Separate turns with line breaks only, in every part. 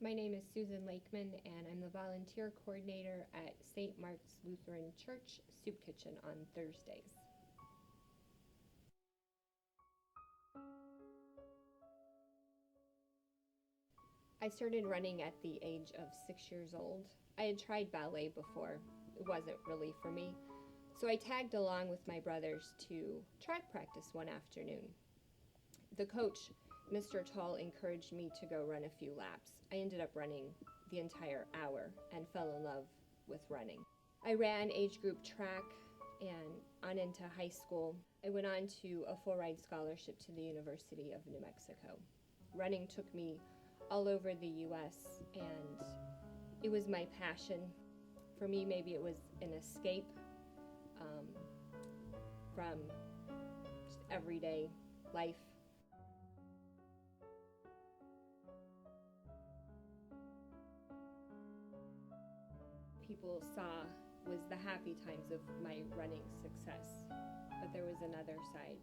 My name is Susan Lakeman, and I'm the volunteer coordinator at St. Mark's Lutheran Church Soup Kitchen on Thursdays. I started running at the age of 6 years old. I had tried ballet before. It wasn't really for me. So I tagged along with my brothers to track practice one afternoon. The coach, Mr. Tall, encouraged me to go run a few laps. I ended up running the entire hour and fell in love with running. I ran age group track and on into high school. I went on to a full ride scholarship to the University of New Mexico. Running took me all over the U.S. and it was my passion. For me, maybe it was an escape from just everyday life. People saw was the happy times of my running success, but there was another side.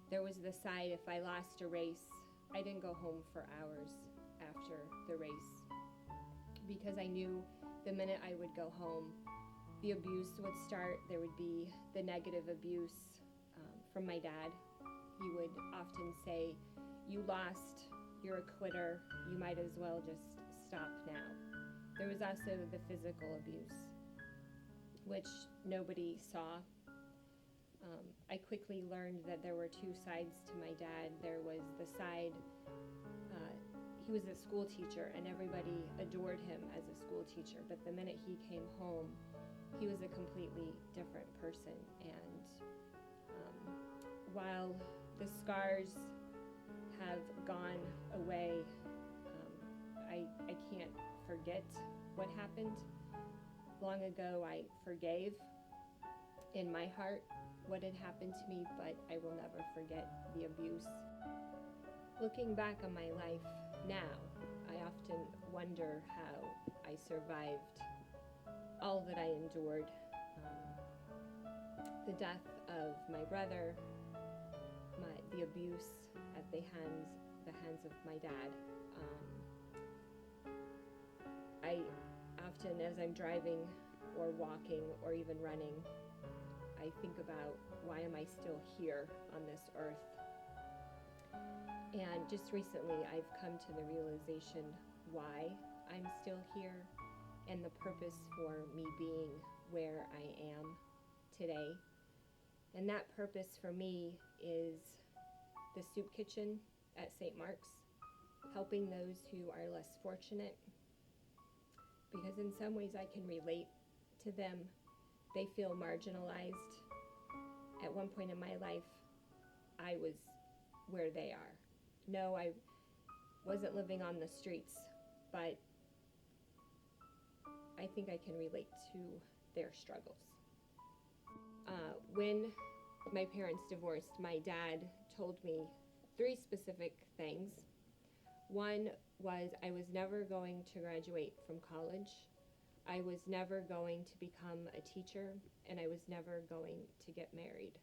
There was the side if I lost a race, I didn't go home for hours after the race because I knew the minute I would go home, the abuse would start. There would be the negative abuse from my dad. He would often say, "You lost, you're a quitter, you might as well just stop now." There was also the physical abuse, which nobody saw. I quickly learned that there were two sides to my dad. There was the side, he was a school teacher and everybody adored him as a school teacher, but the minute he came home, he was a completely different person. And while the scars have gone away, I can't forget what happened. Long ago, I forgave in my heart what had happened to me, but I will never forget the abuse. Looking back on my life now, I often wonder how I survived all that I endured. The death of my brother, the abuse at the hands of my dad. I often, as I'm driving or walking or even running, I think about, why am I still here on this earth? And just recently I've come to the realization why I'm still here and the purpose for me being where I am today. And that purpose for me is the soup kitchen at St. Mark's, helping those who are less fortunate, because in some ways I can relate to them. They feel marginalized. At one point in my life, I was where they are. No, I wasn't living on the streets, but I think I can relate to their struggles. When my parents divorced, my dad told me 3 specific things. One was I was never going to graduate from college, I was never going to become a teacher, and I was never going to get married.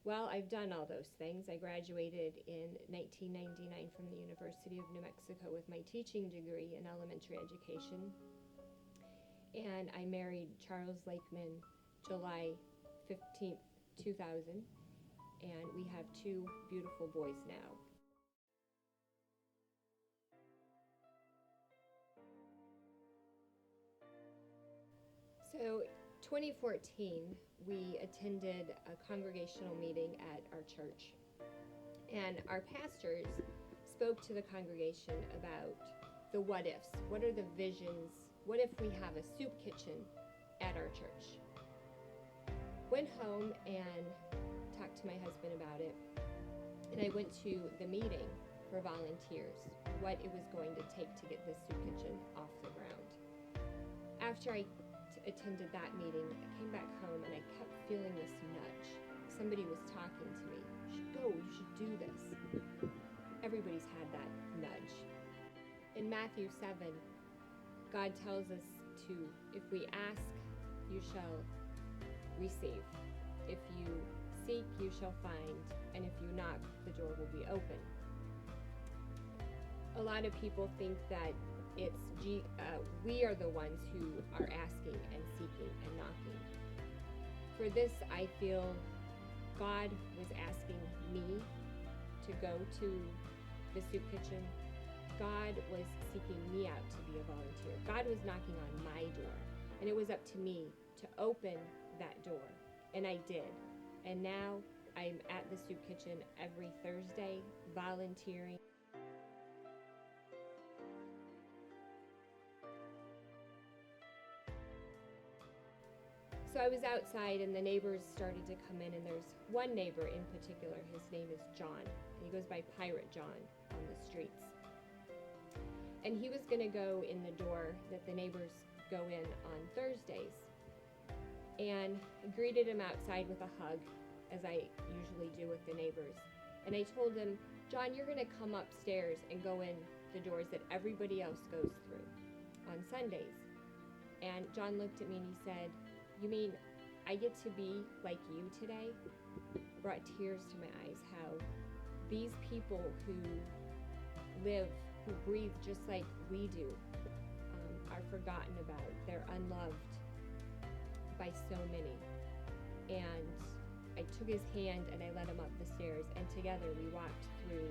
Well, I've done all those things. I graduated in 1999 from the University of New Mexico with my teaching degree in elementary education, and I married Charles Lakeman July 15th, 2000, and we have 2 beautiful boys now. So 2014, we attended a congregational meeting at our church, and our pastors spoke to the congregation about the what ifs. What are the visions? What if we have a soup kitchen at our church? Went home and talked to my husband about it, and I went to the meeting for volunteers, what it was going to take to get this soup kitchen off the ground. After I attended that meeting, I came back home and I kept feeling this nudge. Somebody was talking to me. You should go, you should do this. Everybody's had that nudge. In Matthew 7, God tells us to, if we ask, you shall receive. If you seek, you shall find. And if you knock, the door will be open. A lot of people think that we are the ones who are asking and seeking and knocking. For this, I feel God was asking me to go to the soup kitchen. God was seeking me out to be a volunteer. God was knocking on my door, and it was up to me to open that door, and I did. And now I'm at the soup kitchen every Thursday, volunteering. So I was outside, and the neighbors started to come in, and there's one neighbor in particular. His name is John, and he goes by Pirate John on the streets. And he was going to go in the door that the neighbors go in on Thursdays. And I greeted him outside with a hug, as I usually do with the neighbors. And I told him, John, you're going to come upstairs and go in the doors that everybody else goes through on Sundays. And John looked at me and he said, you mean I get to be like you today? Brought tears to my eyes how these people who live, who breathe just like we do, are forgotten about. They're unloved by so many. And I took his hand and I led him up the stairs, and together we walked through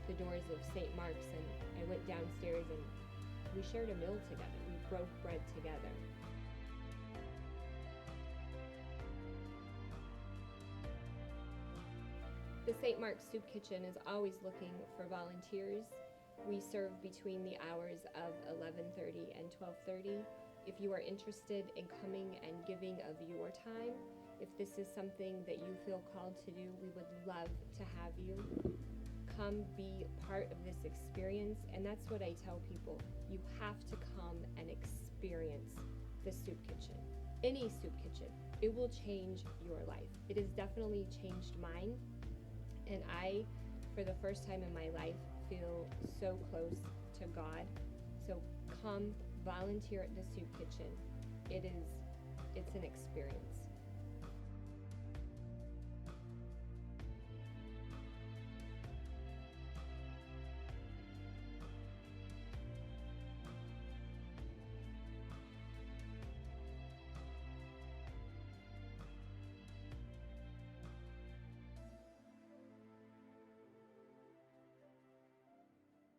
the doors of St. Mark's, and I went downstairs and we shared a meal together. We broke bread together. The St. Mark's Soup Kitchen is always looking for volunteers. We serve between the hours of 11:30 and 12:30. If you are interested in coming and giving of your time, if this is something that you feel called to do, we would love to have you. Come be part of this experience, and that's what I tell people. You have to come and experience the soup kitchen. Any soup kitchen. It will change your life. It has definitely changed mine, and I, for the first time in my life, feel so close to God. So come volunteer at the soup kitchen. It's an experience.